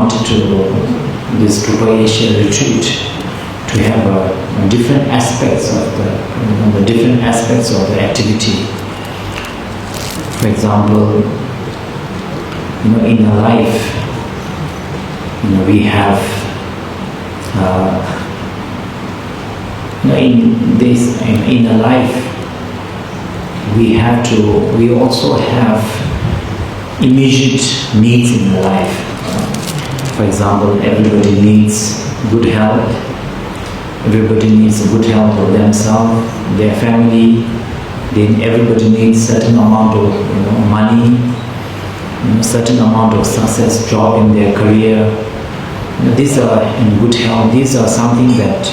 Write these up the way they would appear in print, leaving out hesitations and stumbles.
wanted this Rupa Asia retreat to have different aspects of the different aspects of the activity. For example, in a life, we have in a life we also have immediate needs in the life. For example, everybody needs good health. Everybody needs a good health of themselves, their family. Then everybody needs certain amount of money, certain amount of success, job in their career. These are in good health. These are something that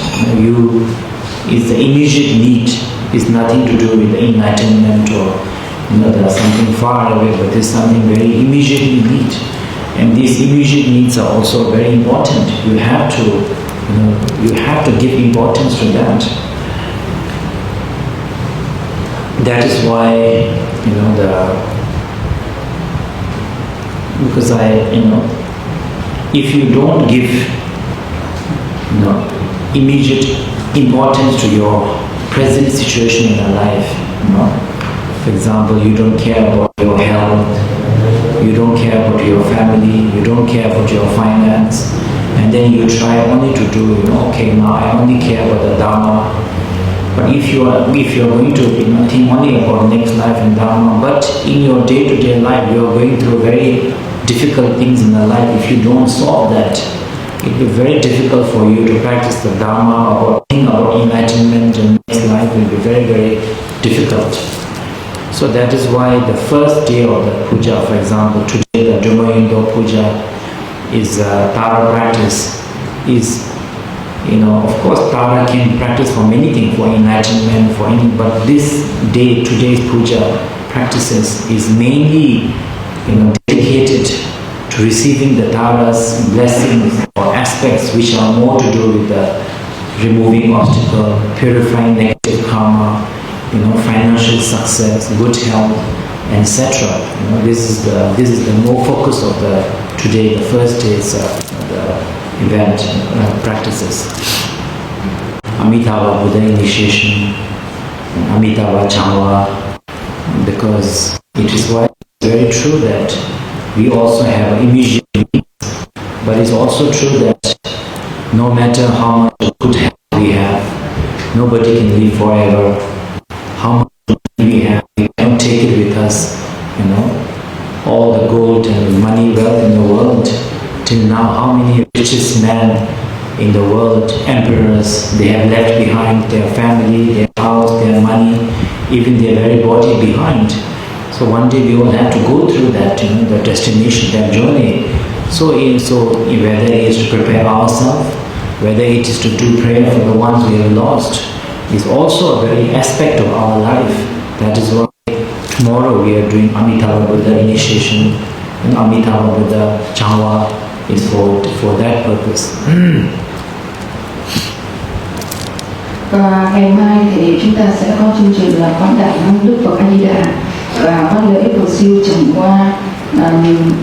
is the immediate need. It's nothing to do with the enlightenment or there's something far away, but there's something very immediately need. And these immediate needs are also very important. You have to give importance to that. That is why because if you don't give immediate importance to your present situation in your life, for example, you don't care about your health, you don't care about your family, you don't care about your finance, and then you try only to do, okay, now I only care about the Dharma. But if you are going to think only about next life and Dharma, but in your day-to-day life you are going through very difficult things in the life. If you don't solve that, it will be very difficult for you to practice the Dharma or think about enlightenment, and next life will be very, very difficult. So that is why the first day of the puja, for example, today the Gyalwang puja is Tara practice. Of course, Tara can practice for many things, for enlightenment, but this day, today's puja practices is mainly, dedicated to receiving the Tara's blessings or aspects which are more to do with the removing obstacle, purifying negative karma, financial success, good health, etc. This is the more focus of today, the first day's the event practices. Amitabha Buddha initiation, Amitabha Changwa, because it is very true that we also have immediate needs, but it's also true that no matter how much good health we have, nobody can live forever. How much money we have, we can't take it with us. All the gold and money, wealth in the world. Till now, how many richest men in the world, emperors, they have left behind their family, their house, their money, even their very body behind. So one day we will have to go through that, the destination, that journey. So whether it is to prepare ourselves, whether it is to do prayer for the ones we have lost, is also a very aspect of our life. That is why tomorrow we are doing Amitabha Buddha initiation, and Amitabha Buddha Changwa is for that purpose. Và ngày mai thì chúng ta sẽ có chương trình là khoản đại năng Đức Phật A Di Đà và có lễ cầu siêu trần qua.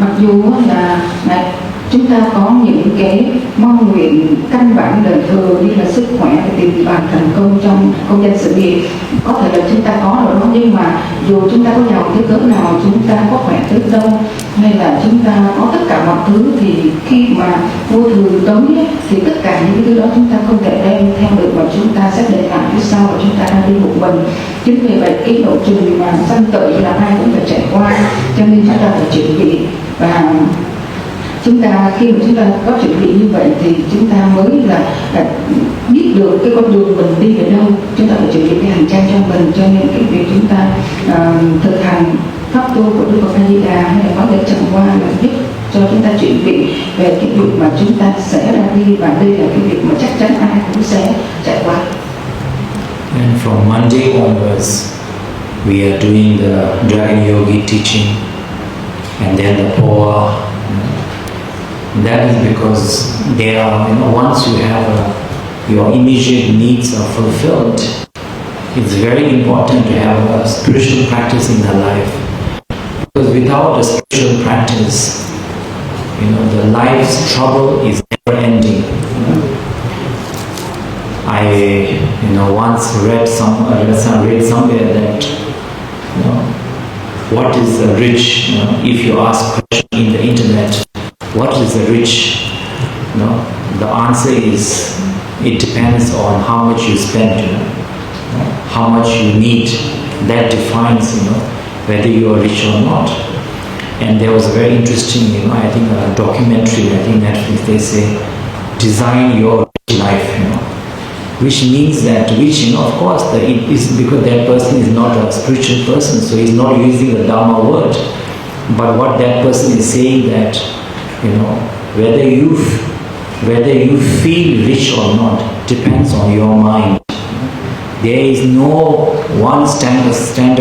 Mặc dù là chúng ta có những cái mong nguyện căn bản đời thường như là sức khỏe và tiền bạc thành công trong công danh sự nghiệp, có thể là chúng ta có rồi đó, nhưng mà dù chúng ta có giàu tới cỡ nào, chúng ta có khỏe tới đâu, hay là chúng ta có tất cả mọi thứ, thì khi mà vô thường tới thì tất cả những cái thứ đó chúng ta không thể đem theo được, và chúng ta sẽ để lại phía sau, và chúng ta đang đi một mình. Chính vì vậy cái lộ trình mà sanh tử là ai cũng phải trải qua, cho nên chúng ta phải chuẩn bị. Và khi mà chúng ta có chuẩn bị như vậy thì chúng ta mới là biết được cái con đường mình đi về đâu. Chúng ta phải chuẩn bị cái hành trang cho mình, cho nên cái việc chúng ta thực hành pháp tu của Đức Phật A Di Đà hay là có lễ trần qua là giúp cho chúng ta chuẩn bị về cái việc mà chúng ta sẽ ra đi, và đây là cái việc mà chắc chắn ai cũng sẽ trải qua. And from Monday onwards, we are doing the Dragon Yogi teaching, and then the Poa. That is because there are, once you have your immediate needs are fulfilled, it's very important to have a spiritual practice in the life. Because without a spiritual practice, the life's trouble is never ending. I once read somewhere that what is the rich? If you ask question in the internet, what is the rich? The answer is it depends on how much you spend, how much you need. That defines whether you are rich or not. And there was a very interesting I think a documentary, I think Netflix, they say design your rich life, which means that which of course it is because that person is not a spiritual person, so he's not using the Dharma word. But what that person is saying that whether you feel rich or not depends on your mind. There is no one single standard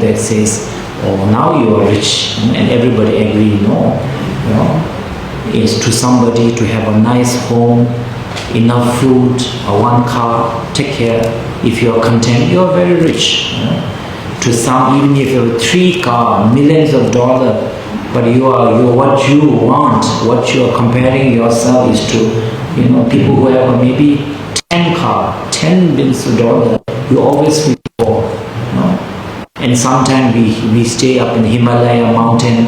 that says, oh, now you are rich, and everybody agree. No, is to somebody to have a nice home, enough food, one car, take care. If you are content, you are very rich. To some, even if you have 3 cars, millions of dollars, but you what you want, what you are comparing yourself is to, people who have maybe 10 cars, 10 billions of dollars. You always feel poor. And sometimes we stay up in the Himalaya mountain.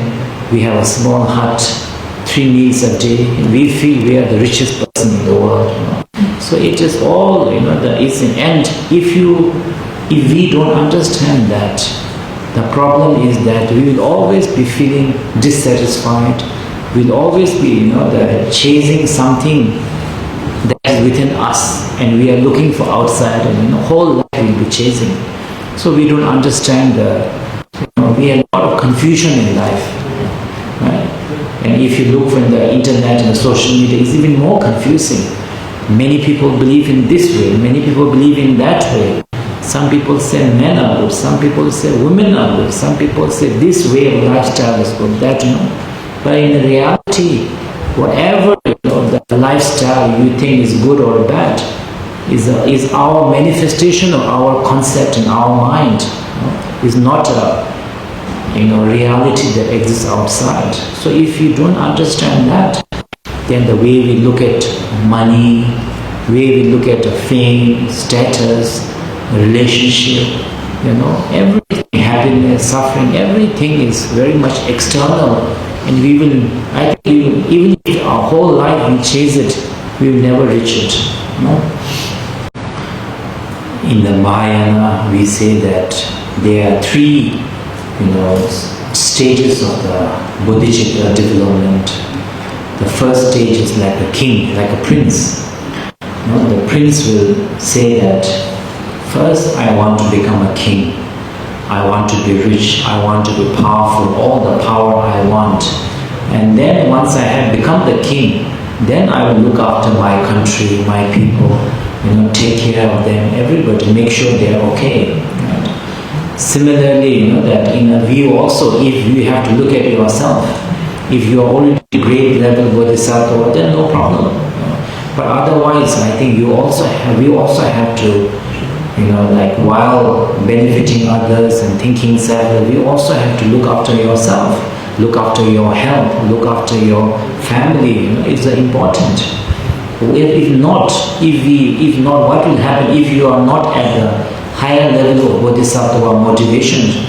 We have a small hut, 3 meals a day, and we feel we are the richest person in the world. So it is all, it's an end. If we don't understand that, the problem is that we will always be feeling dissatisfied. We'll always be, chasing something that is within us, and we are looking for outside, and whole life we'll be chasing. So we don't understand we have a lot of confusion in life, right? And if you look from the internet and the social media, it's even more confusing. Many people believe in this way, many people believe in that way. Some people say men are good, some people say women are good, some people say this way of lifestyle is good, that, But in reality, whatever the lifestyle you think is good or bad is our manifestation of our concept in our mind. Is not a reality that exists outside. So if you don't understand that, then the way we look at money, the way we look at fame, status, relationship, everything, happiness, suffering, everything is very much external. And we will, I think, even if our whole life we chase it, we will never reach it. In the Mahayana, we say that there are 3, stages of the Buddhist development. The first stage is like a king, like a prince. The prince will say that, first I want to become a king. I want to be rich. I want to be powerful. All the power I want. And then once I have become the king, then I will look after my country, my people, take care of them, everybody, make sure they are okay. Right? Similarly, that in a view also, if you have to look at yourself, if you are already great level bodhisattva, then no problem. But otherwise, I think we also have to, while benefiting others and thinking self, we also have to look after yourself, look after your health, look after your family. It's important. If not, what will happen if you are not at the higher level of bodhisattva motivation?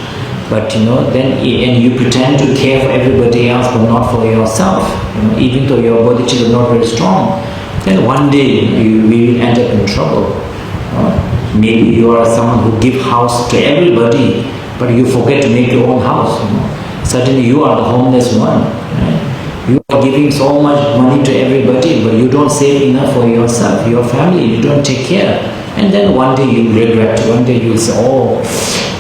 But then and you pretend to care for everybody else, but not for yourself. Even though your bodhicitta is not very strong, then one day we will end up in trouble. Maybe you are someone who give house to everybody, but you forget to make your own house. Suddenly you are the homeless one. Right? You are giving so much money to everybody, but you don't save enough for yourself, your family. You don't take care, and then one day you regret. One day you will say, "Oh,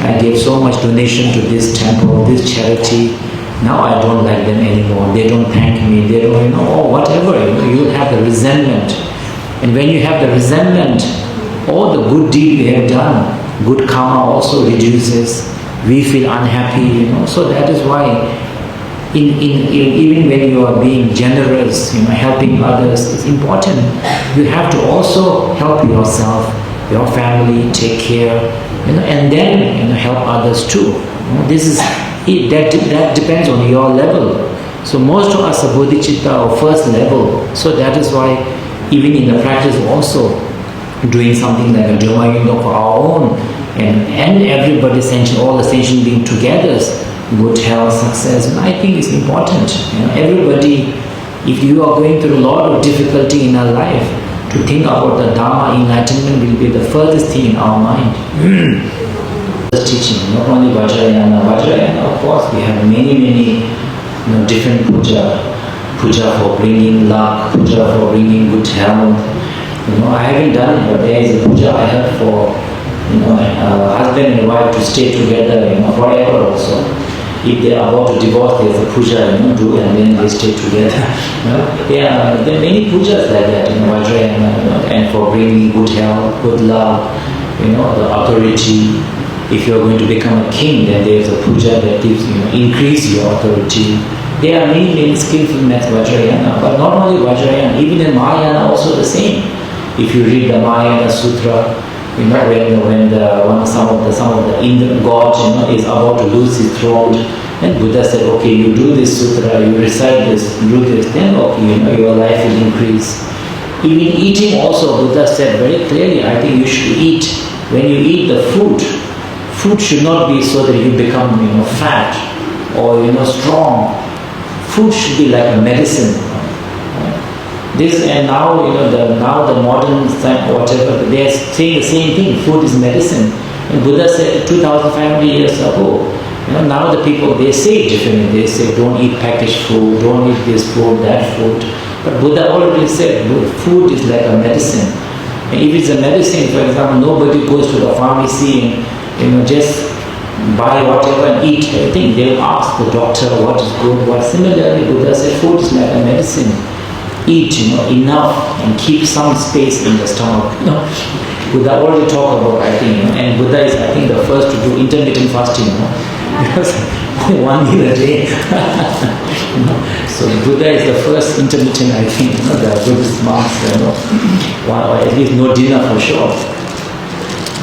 I gave so much donation to this temple, this charity. Now I don't like them anymore. They don't thank me. They don't, or whatever." You will have the resentment, and when you have the resentment, all the good deed we have done, good karma also reduces. We feel unhappy, So that is why, even when you are being generous, helping others, it's important. You have to also help yourself, your family, take care, and then help others too. This is that depends on your level. So most of us are bodhicitta or first level. So that is why even in the practice also doing something like a Gyalwang Dokhampa for our own and everybody sentient, all the sentient beings together, good health, success, and I think it's important. Everybody, if you are going through a lot of difficulty in our life, to think about the Dharma enlightenment will be the furthest thing in our mind. Teaching, not only Vajrayana. Vajrayana, of course, we have many different puja for bringing luck, puja for bringing good health. I haven't done it, but there is a puja I have for husband and wife to stay together, forever also. If they are about to divorce, there's a puja, do, and then they stay together. There are many pujas like that, Vajrayana, and for bringing good health, good love, the authority. If you are going to become a king, then there is a puja that gives increase your authority. There are many skillful methods Vajrayana, but not only Vajrayana, even in Mahayana also the same. If you read the Mahayana Sutra, when some of the Indian god is about to lose his throat, and Buddha said, okay, you do this sutra, you recite this, do this, then okay, your life will increase. Even eating also, Buddha said very clearly, I think you should eat. When you eat the food should not be so that you become fat or strong. Food should be like a medicine. This and now the modern science, whatever, they are saying the same thing. Food is medicine. And Buddha said 2,500 years ago. Now the people, they say it differently. They say don't eat packaged food, don't eat this food, that food. But Buddha already said food is like a medicine. And if it's a medicine, for example, nobody goes to the pharmacy and just buy whatever and eat everything. They will ask the doctor what is good, what. Similarly, Buddha said food is like a medicine. Eat enough and keep some space in the stomach. Buddha already talked about, I think, and Buddha is, I think, the first to do intermittent fasting, because 1 meal a day. So Buddha is the first intermittent, I think, the Buddhist monks, or at least no dinner for sure.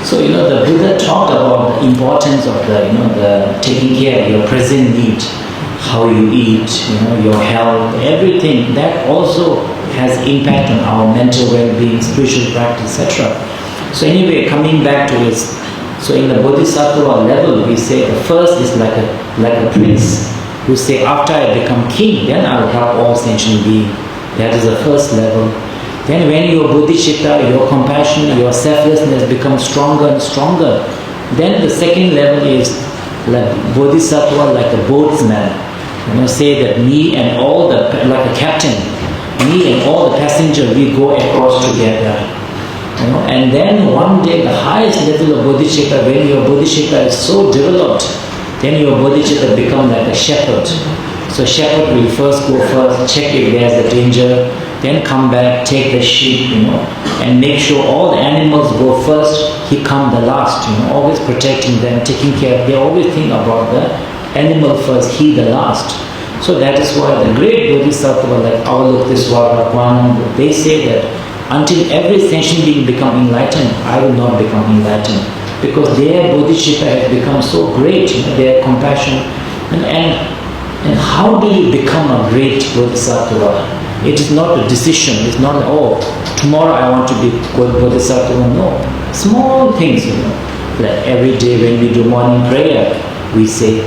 So the Buddha talked about the importance of the taking care of your present need, how you eat, your health, everything. That also has impact on our mental well-being, spiritual practice, etc. So anyway, coming back to this, so in the Bodhisattva level, we say the first is like a prince who say, after I become king, then I will help all sentient beings. That is the first level. Then when your bodhicitta, your compassion, your selflessness becomes stronger and stronger, then the second level is like bodhisattva, like a boatsman. Say that me and all the, like a captain, me and all the passengers, we go across together. And then one day the highest level of bodhicitta, when your bodhicitta is so developed, then your bodhicitta becomes like a shepherd. So shepherd will first go first, check if there's a danger, then come back, take the sheep, and make sure all the animals go first, he come the last, always protecting them, taking care. They always think about the animal first, he the last. So that is why the great bodhisattva like Avalokitesvara, they say that until every sentient being become enlightened, I will not become enlightened. Because their bodhicitta has become so great, their compassion. And how do you become a great bodhisattva? It is not a decision. It's not, tomorrow I want to be good bodhisattva. No. Small things, Like every day when we do morning prayer, we say,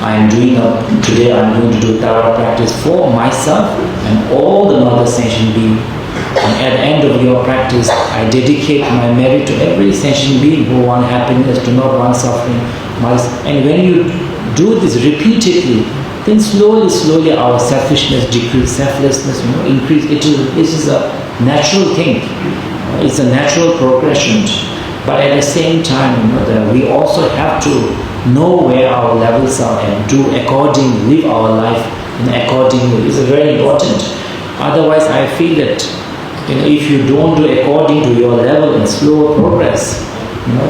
today I'm going to do Tara practice for myself and all the mother sentient beings. And at the end of your practice, I dedicate my merit to every sentient being who want happiness, do not want suffering. And when you do this repeatedly, then slowly our selfishness decrease, selflessness increase. It is a natural thing. It's a natural progression. But at the same time, we also have to know where our levels are and do accordingly, live our life accordingly. It's very important. Otherwise, I feel that if you don't do according to your level and slow progress,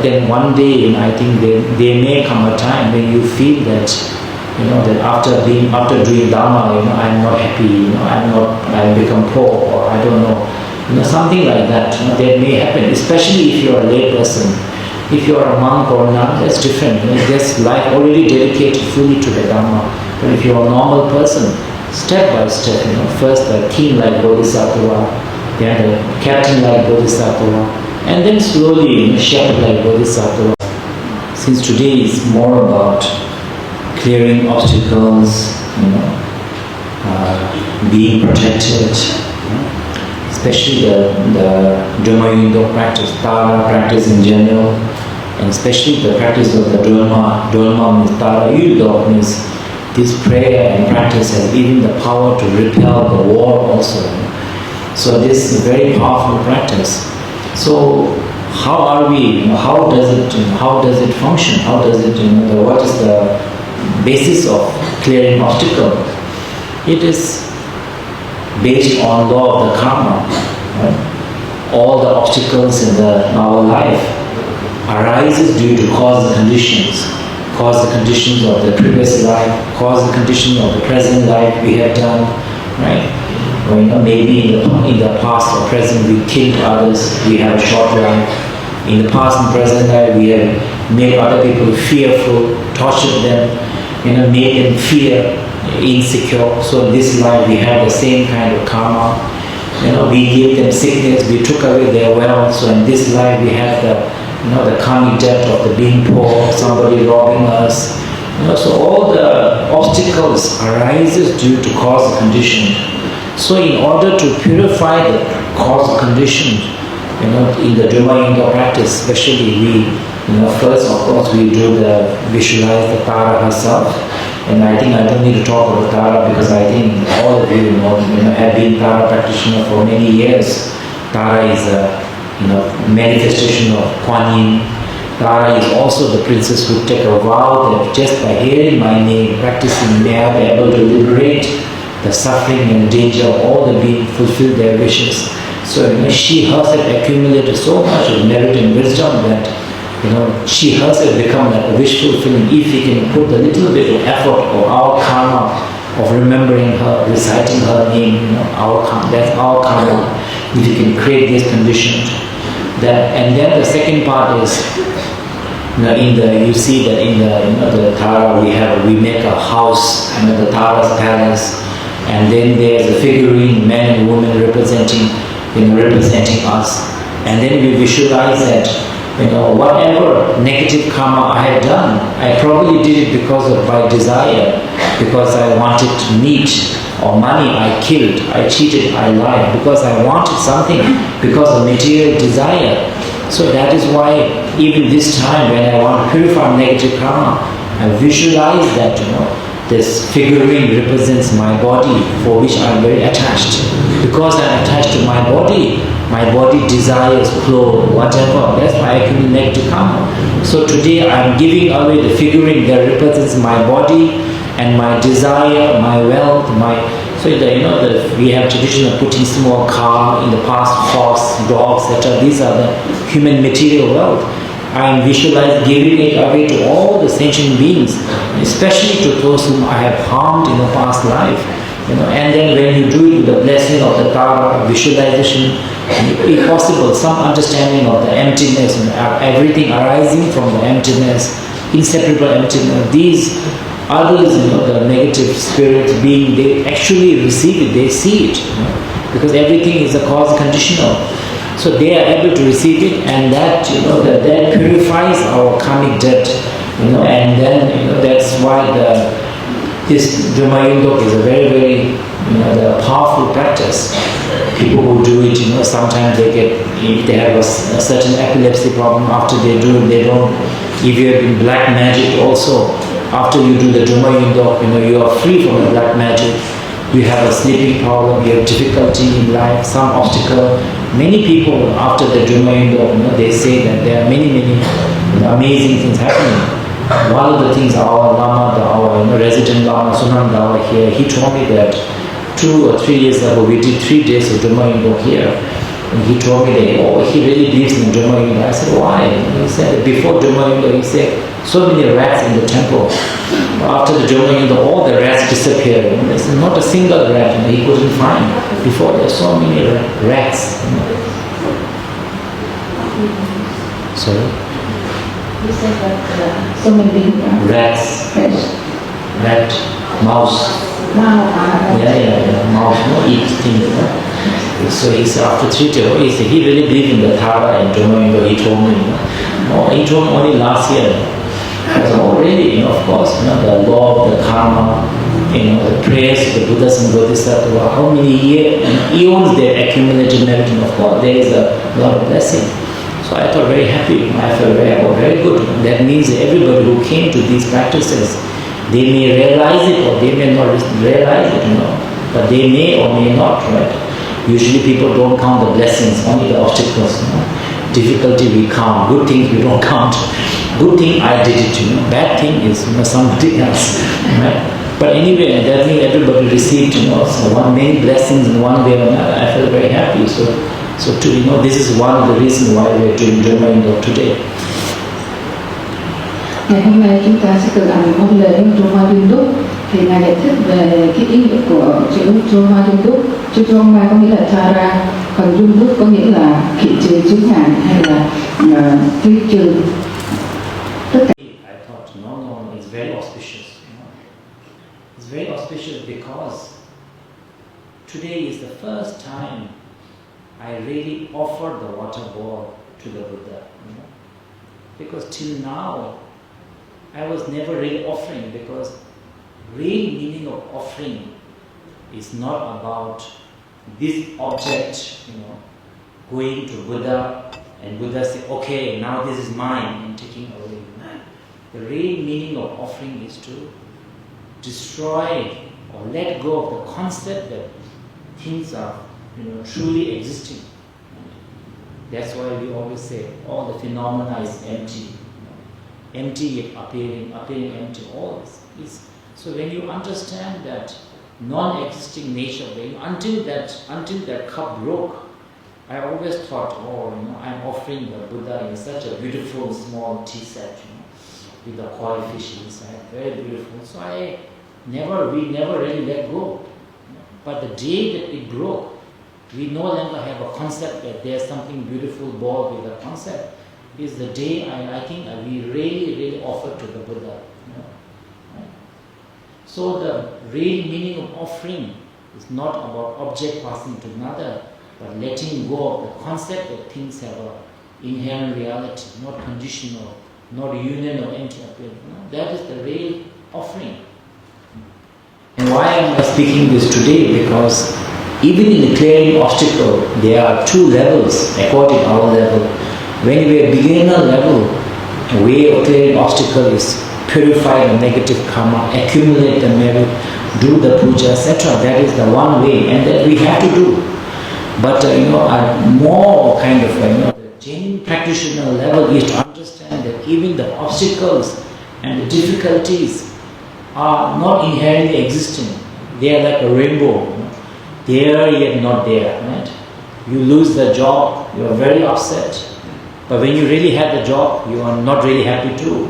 then one day, I think there may come a time when you feel that, that after doing Dharma, I'm not happy, I become poor, or I don't know, something like that. That may happen, especially if you're a lay person. If you're a monk or a nun, that's different. There's life already dedicated fully to the Dharma. But if you're a normal person, step by step, first the king like Bodhisattva, then the captain like Bodhisattva, and then slowly shepherd like Bodhisattva. Since today is more about clearing obstacles, being protected, especially the Dharma Yindok practice, Tara practice in general, and especially the practice of the Dharma means Tara Yindok means this prayer and practice has even the power to repel the war also. So this is a very powerful practice. So how are we? How does it function? How does it? What is the basis of clearing obstacle? It is based on law of the karma. Right? All the obstacles in our life arises due to cause conditions. Cause the conditions of the previous life, cause the conditions of the present life we have done, right? Or maybe in the past or present we killed others, we have a short life. In the past and present life we have made other people fearful, tortured them, made them fear, insecure. So in this life we have the same kind of karma. We gave them sickness, we took away their wealth. So in this life we have the karmic debt of the being poor, somebody robbing us. So all the obstacles arises due to cause condition. So in order to purify the cause condition, in the Dharma Yindok practice, especially we, first of course we visualize the Tara herself. And I think I don't need to talk about Tara because I think all of you have been Tara practitioner for many years. Tara is a manifestation of Kuan Yin. Tara is also the princess who take a vow that just by hearing my name, practicing, they are able to liberate the suffering and danger of all the beings, fulfill their wishes. So she herself accumulated so much of merit and wisdom that she herself become like a wish fulfilling. If we can put a little bit of effort of our karma of remembering her, reciting her name, our karma, that's our karma. If we can create these conditions. And then the second part is, you see that in the Tara we make a house, the Tara's palace, and then there's a figurine, man and woman representing us, and then we visualize that whatever negative karma I have done, I probably did it because of my desire, because I wanted meat or money, I killed, I cheated, I lied, because I wanted something, because of material desire. So that is why even this time when I want to purify negative karma, I visualize that this figurine represents my body for which I am very attached. Because I am attached to my body desires clothes, whatever, that's why I accumulate negative karma. So today I am giving away the figurine that represents my body and my desire, my wealth, so we have tradition of putting small car in the past, horse, dogs, etc. These are the human material wealth. I am visualizing giving it away to all the sentient beings, especially to those whom I have harmed in the past life. And then when you do it with the blessing of the Tara, visualization, if possible, some understanding of the emptiness, everything arising from the emptiness, inseparable emptiness. These others, the negative spirits being, they actually receive it, they see it, because everything is a cause conditional. So they are able to receive it, and that that purifies our karmic debt, and then that's why this Dharma Yindok is a very, very powerful practice. People who do it, sometimes they get, if they have a certain epilepsy problem, after they do it, they don't. If you have been black magic also, after you do the Dharma Yindok, you are free from the black magic. You have a sleeping problem, you have difficulty in life, some obstacle. Many people after the Dharma Yindok, they say that there are many, many amazing things happening. One of the things our Lama, our resident Lama, Sunan Lama here, he told me that 2 or 3 years ago we did 3 days of Dharma Yindok here. And he told me that, he really believes in Dharma Yindok. I said, why? And he said, before Dharma Yindok, he said, so many rats in the temple. After the Dharma Yindok, all the rats disappeared. There's not a single rat he couldn't find. Before there were so many rats. Sorry? You said that so many rats. Rat, mouse. Mouth, eat things. So he said after 3 days, he really believed in the Thara and Domain, he told me. He told me only last year. I said, oh really? Of course, the law of the karma, the prayers of the Buddhas and Bodhisattvas, how many eons they accumulated and everything. Of course, there is a lot of blessing. So I thought very happy. I felt very good. That means everybody who came to these practices, they may realize it or they may not realize it, but they may or may not, right? Usually people don't count the blessings, only the obstacles. Difficulty we count, good things we don't count. Good thing I did it, bad thing is somebody else, right? But anyway, that means everybody received, so many blessings in one way or another. I felt very happy. So this is one of the reasons why we are doing Dharma today. Ngày hôm nay chúng ta sẽ thực hành môn lễ Troma Dung Đúc. Thì Ngài giải thích về cái ý nghĩa của chữ Troma Dung Đúc. Chữ Troma có nghĩa là Thara, còn Dung Đúc có nghĩa là khịt trừ chướng ngại hay là tiêu trừ. Tất cả. I thought, no, it's very auspicious. It's very auspicious because today is the first time I really offered the water bowl to the Buddha. Because till now, I was never really offering, because real meaning of offering is not about this object, going to Buddha and Buddha say, okay, now this is mine, and taking away. The real meaning of offering is to destroy or let go of the concept that things are truly existing. That's why we always say all the phenomena is empty. Empty yet appearing empty, all this is. So when you understand that non-existing nature, until that cup broke, I always thought, I'm offering the Buddha in such a beautiful small tea set, with the koi fish inside, very beautiful. So we never really let go. But the day that it broke, we no longer have a concept that there's something beautiful ball with a concept. Is the day I think we really offer to the Buddha. Right? So the real meaning of offering is not about object passing to another, but letting go of the concept that things have an inherent reality, not conditional, not union or empty appearance. That is the real offering. And why am I speaking this today? Because even in the clearing obstacle, there are two levels according to our level. When we are beginner level, way of clearing obstacle is purify the negative karma, accumulate the merit, do the puja, etc. That is the one way, and that we have to do. But a more kind of the genuine practitioner level is to understand that even the obstacles and the difficulties are not inherently existing. They are like a rainbow. There yet not there. Right? You lose the job, you are very upset. But when you really had the job, you are not really happy too.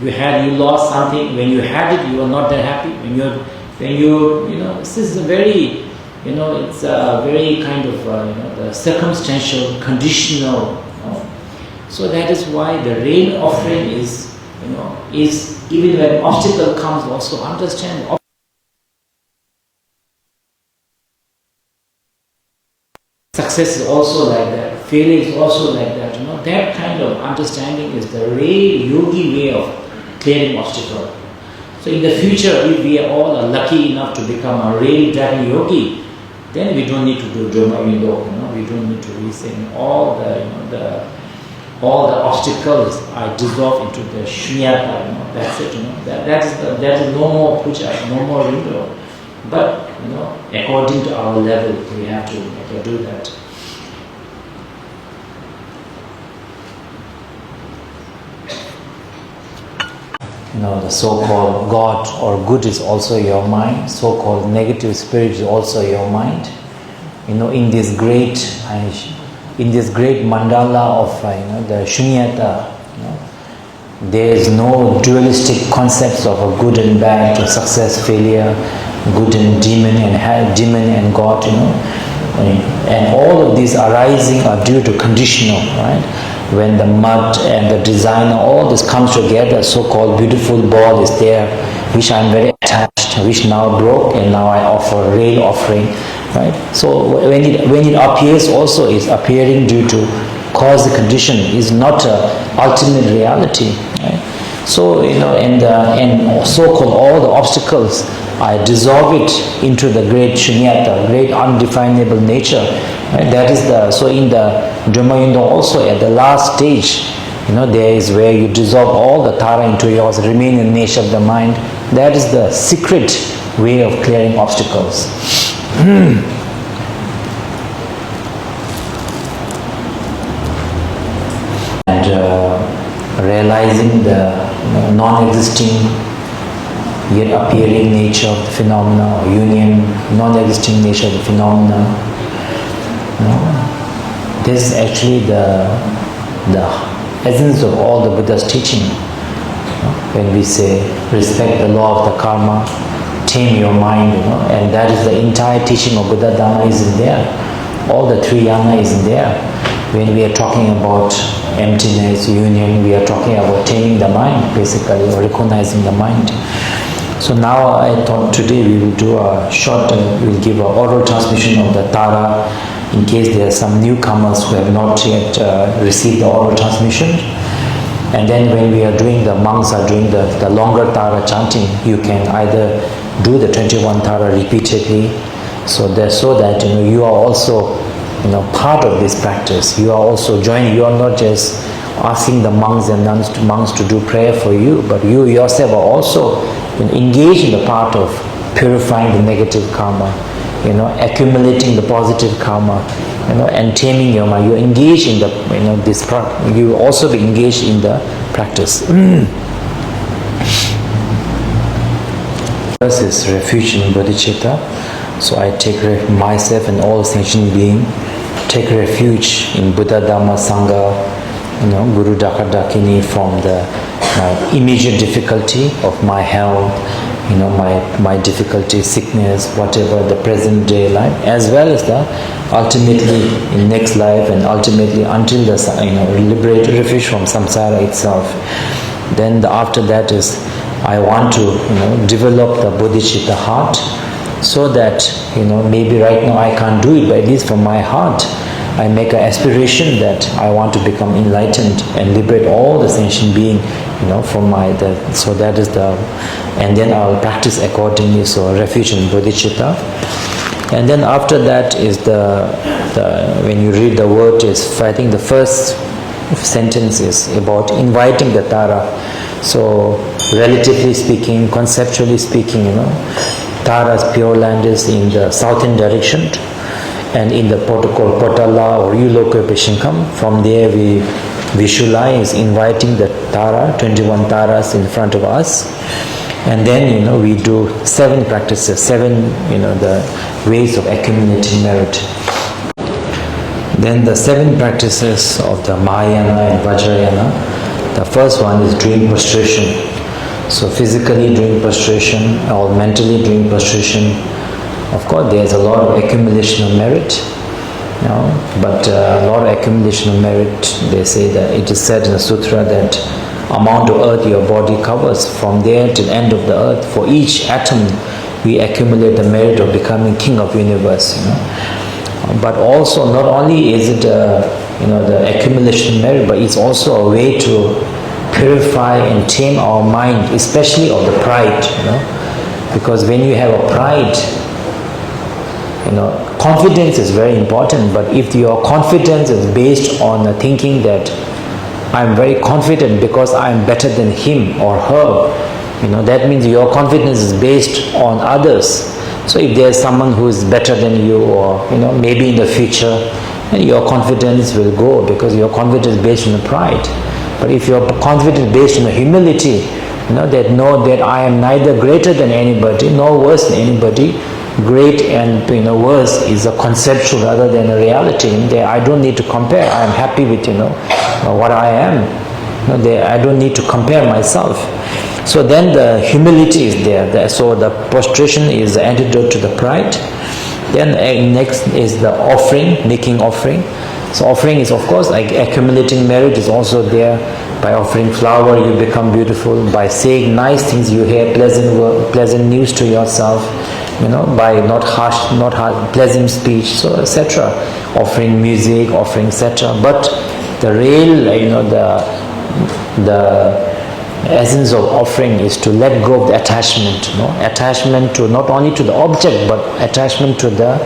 You lost something. When you had it, you are not that happy. This is a very, it's a very kind of the circumstantial, conditional. So that is why the real offering is even when obstacle comes, also understand. Success is also like that. Failure is also like that. That kind of understanding is the real yogi way of clearing obstacle. So in the future, if we are all lucky enough to become a real dragon yogi, then we don't need to do Dharma window. We don't need to resing all the obstacles are dissolved into the shunyata. That's it. That is no more puja, no more window. But according to our level, we have to do that. The so-called God or good is also your mind. So-called negative spirit is also your mind. In this great mandala of the shunyata, there is no dualistic concepts of a good and bad, or success, failure, good and demon and God, and all of these arising are due to conditional, right? When the mud and the designer, all this comes together, so-called beautiful ball is there, which I am very attached. which now broke, and now I offer rail offering, right? So when it appears, also is appearing due to cause the condition, is not ultimate reality, right? So and so-called all the obstacles, I dissolve it into the great shunyata, great undefinable nature. Right? That is so in the Dhamma Yunda also at the last stage, there is where you dissolve all the tara into yours, remaining nature of the mind. That is the secret way of clearing obstacles. And realizing the non-existing yet appearing nature of the phenomena, or union, non-existing nature of the phenomena. This is actually the essence of all the Buddha's teaching. When we say respect the law of the karma, tame your mind, and that is the entire teaching of Buddha Dhamma is in there. All the three yana is in there. When we are talking about emptiness, union, we are talking about taming the mind, basically, or recognizing the mind. So now I thought today we will do a short, we'll give an oral transmission of the Tara in case there are some newcomers who have not yet received the oral transmission. And then when we are doing, the monks are doing the longer Tara chanting, you can either do the 21 Tara repeatedly, so that you are also part of this practice. You are also joining. You are not just asking the monks and nuns to do prayer for you, but you yourself are also engaged in the part of purifying the negative karma, accumulating the positive karma, and taming your mind. You engage in this. You will also be engaged in the practice. First is refuge in bodhicitta. So I take myself and all sentient beings take refuge in Buddha, Dhamma, Sangha, Guru Daka Dakini, from the immediate difficulty of my health, my difficulty, sickness, whatever, the present day life, as well as the ultimately in next life, and ultimately until the liberate refuge from samsara itself. Then after that is I want to develop the bodhicitta heart, so that maybe right now I can't do it, but at least from my heart I make an aspiration that I want to become enlightened and liberate all the sentient being, from so that is and then I'll practice accordingly. So refuge in bodhicitta. And then after that is when you read the word is, I think the first sentence is about inviting the Tara. So relatively speaking, conceptually speaking, Tara's Pure Land is in the southern direction, and in the protocol Potala or Uloka Peshinkam, from there we visualize inviting the Tara, 21 Taras in front of us, and then we do 7 practices, 7 the ways of accumulating merit. Then the 7 practices of the Mahayana and Vajrayana. The first one is doing prostration. So physically doing prostration or mentally doing prostration. Of course, there's a lot of accumulation of merit, but a lot of accumulation of merit. They say that it is said in the sutra that amount of earth your body covers, from there till the end of the earth, for each atom we accumulate the merit of becoming king of universe. But also, not only is it the accumulation of merit, but it's also a way to purify and tame our mind, especially of the pride. Because when you have a pride, confidence is very important. But if your confidence is based on the thinking that I'm very confident because I'm better than him or her, that means your confidence is based on others. So if there's someone who is better than you, or maybe in the future, then your confidence will go, because your confidence is based on the pride. But if your confidence is based on the humility, that I am neither greater than anybody nor worse than anybody. Great and worse is a conceptual rather than a reality. I don't need to compare. I am happy with what I am. I don't need to compare myself. So then the humility is there. So the prostration is the antidote to the pride. Then next is the offering, making offering. So offering is of course like accumulating merit is also there. By offering flower you become beautiful. By saying nice things you hear pleasant news to yourself. By not harsh, pleasant speech, so etc. Offering music, offering etc. But the real, the essence of offering is to let go of the attachment. Attachment to not only to the object, but attachment to the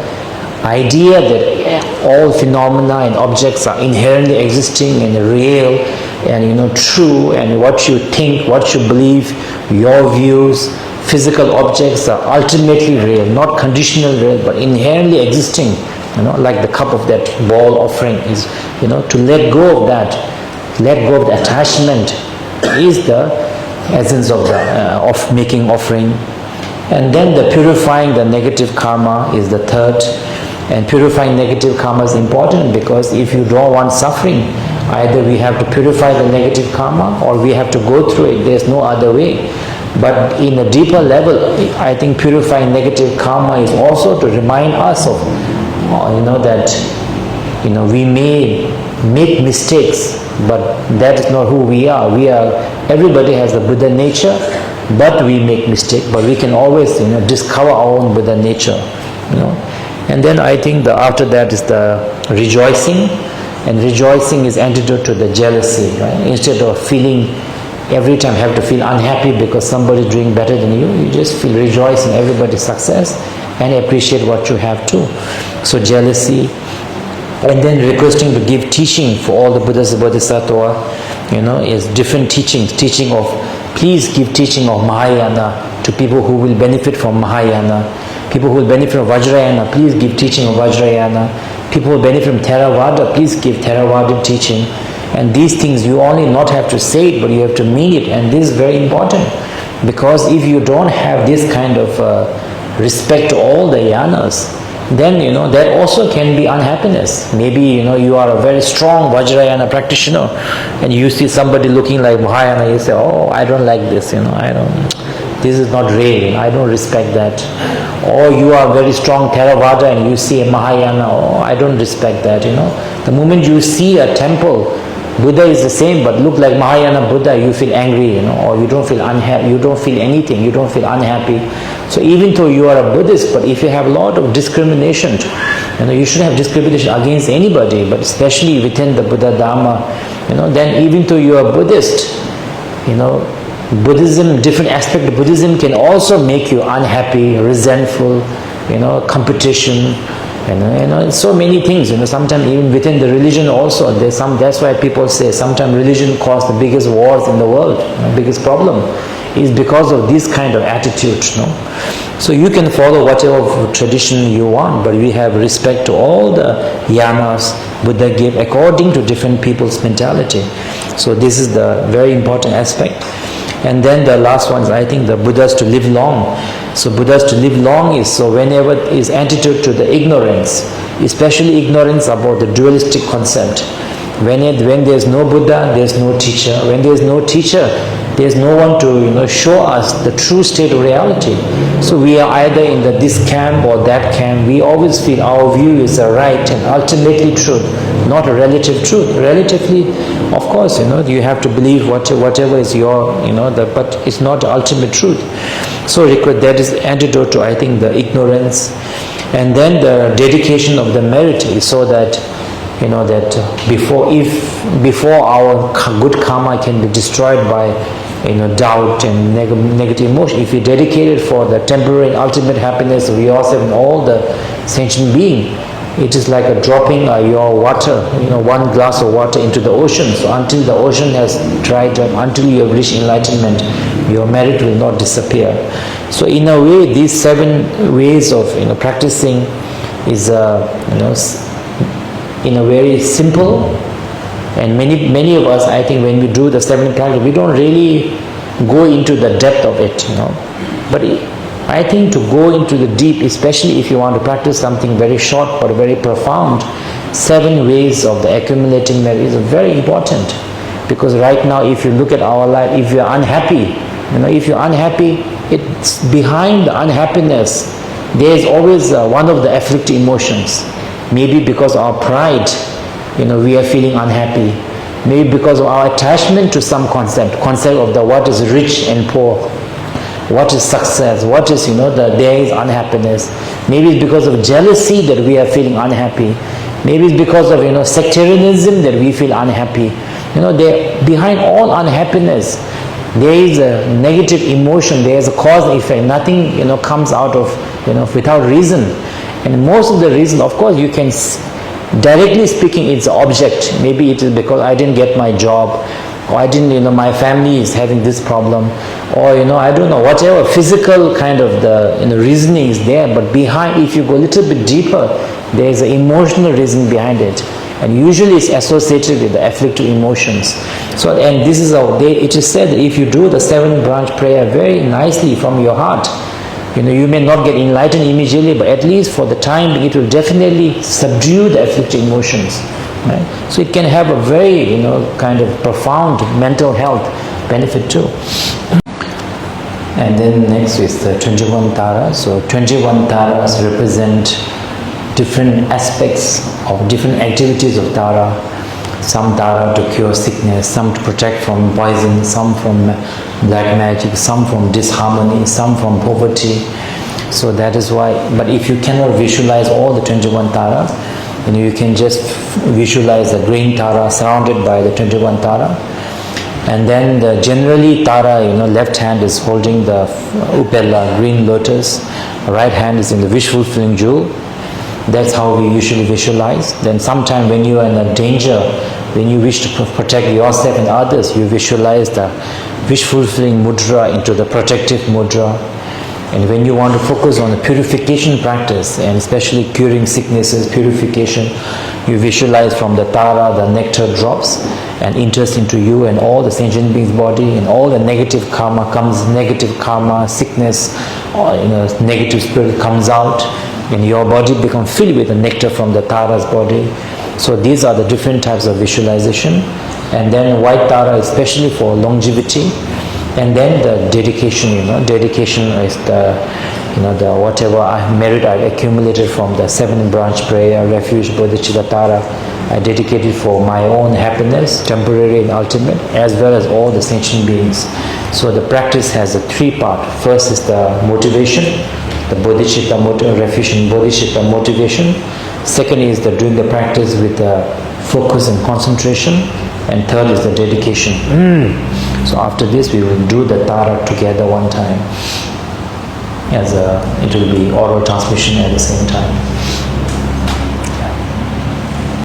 idea that all phenomena and objects are inherently existing and real and true, and what you think, what you believe, your views, physical objects are ultimately real, not conditional real, but inherently existing. Like the cup of that ball offering is, to let go of that, let go of the attachment is the essence of making offering. And then the purifying the negative karma is the third. And purifying negative karma is important because if you don't want suffering, either we have to purify the negative karma or we have to go through it. There's no other way. But in a deeper level, I think purifying negative karma is also to remind us of, that, we may make mistakes, but that is not who we are. Everybody has the Buddha nature, but we make mistakes. But we can always, discover our own Buddha nature, And then I think after that is the rejoicing, and rejoicing is antidote to the jealousy, right? Instead of feeling every time have to feel unhappy because somebody is doing better than you, you just feel rejoice in everybody's success and appreciate what you have too. So jealousy, and then requesting to give teaching for all the Buddhas and Bodhisattvas, is different teachings. Teaching of, please give teaching of Mahayana to people who will benefit from Mahayana. People who will benefit from Vajrayana, please give teaching of Vajrayana. People who benefit from Theravada, please give Theravada teaching. And these things you only not have to say it, but you have to mean it. And this is very important, because if you don't have this kind of respect to all the yanas, then that also can be unhappiness. Maybe you are a very strong Vajrayana practitioner, and you see somebody looking like Mahayana, you say, oh, I don't like this, this is not real, I don't respect that. Or you are very strong Theravada and you see a Mahayana, oh, I don't respect that, The moment you see a temple, Buddha is the same but look like Mahayana Buddha, you feel angry, or you don't feel unhappy, you don't feel anything, you don't feel unhappy. So even though you are a Buddhist, but if you have a lot of discrimination, you shouldn't have discrimination against anybody, but especially within the Buddha Dharma, then even though you are Buddhist, Buddhism, different aspect of Buddhism can also make you unhappy, resentful, competition, so many things, sometimes even within the religion also, that's why people say sometimes religion caused the biggest wars in the world, the biggest problem is because of this kind of attitude, So you can follow whatever tradition you want, but we have respect to all the yanas Buddha gave according to different people's mentality. So this is the very important aspect. And then the last one is, I think, the Buddhas to live long. So Buddhas to live long is, so whenever is antidote to the ignorance, especially ignorance about the dualistic concept. When there's no Buddha, there's no teacher. When there's no teacher, there's no one to show us the true state of reality. So we are either in this camp or that camp. We always feel our view is the right and ultimately truth, not a relative truth. Relatively, of course, you have to believe whatever is your, but it's not the ultimate truth. So that is antidote to, I think, the ignorance. And then the dedication of the merit is so that that before our good karma can be destroyed by doubt and negative emotion, if we dedicate it for the temporary and ultimate happiness of yourself and all the sentient being, it is like a dropping your water, one glass of water into the ocean. So until the ocean has dried up, until you have reached enlightenment, your merit will not disappear. So in a way, these 7 ways of practicing is in a very simple, and many of us, I think, when we do the 7 practice, we don't really go into the depth of it, But I think to go into the deep, especially if you want to practice something very short but very profound, 7 ways of the accumulating merit is very important. Because right now, if you look at our life, if you're unhappy, it's behind the unhappiness, there is always one of the afflicted emotions. Maybe because of our pride, we are feeling unhappy. Maybe because of our attachment to some concept of the what is rich and poor, what is success, what is, there is unhappiness. Maybe it's because of jealousy that we are feeling unhappy. Maybe it's because of, sectarianism that we feel unhappy. Behind all unhappiness, there is a negative emotion, there is a cause and effect. Nothing, comes out of, without reason. And most of the reason, of course, you can, directly speaking, it's the object. Maybe it is because I didn't get my job, or I didn't, my family is having this problem, or, I don't know, whatever physical kind of the, reasoning is there. But behind, if you go a little bit deeper, there is an emotional reason behind it. And usually it's associated with the afflictive emotions. So, and this is how it is said that if you do the 7 branch prayer very nicely from your heart, you may not get enlightened immediately, but at least for the time it will definitely subdue the afflictive emotions. Right? So it can have a very, kind of profound mental health benefit too. And then next is the 21 taras. So 21 taras represent different aspects of different activities of tara. Some tara to cure sickness, some to protect from poison, some from black magic, some from disharmony, some from poverty. So that is why, but if you cannot visualize all the 21 taras, you can just visualize the green tara surrounded by the 21 tara. And then generally tara, left hand is holding the upella, green lotus, right hand is in the wish fulfilling jewel. That's how we usually visualize. Then sometime when you are in a danger, when you wish to protect yourself and others, you visualize the wish fulfilling mudra into the protective mudra. And when you want to focus on the purification practice, and especially curing sicknesses, purification, you visualize from the tara, the nectar drops and enters into you and all the sentient beings' body, and all the negative karma comes, negative karma, sickness, or negative spirit comes out, and your body becomes filled with the nectar from the tara's body. So these are the different types of visualization. And then white tara especially for longevity. And then the dedication, dedication is the whatever merit I've accumulated from the 7 branch prayer, refuge, bodhicitta tara, I dedicated for my own happiness, temporary and ultimate, as well as all the sentient beings. So the practice has a 3-part. First is the motivation, the bodhicitta refuge and bodhicitta motivation. Second is the doing the practice with focus and concentration. And third is the dedication. So after this we will do the tara together one time. It will be oral transmission at the same time.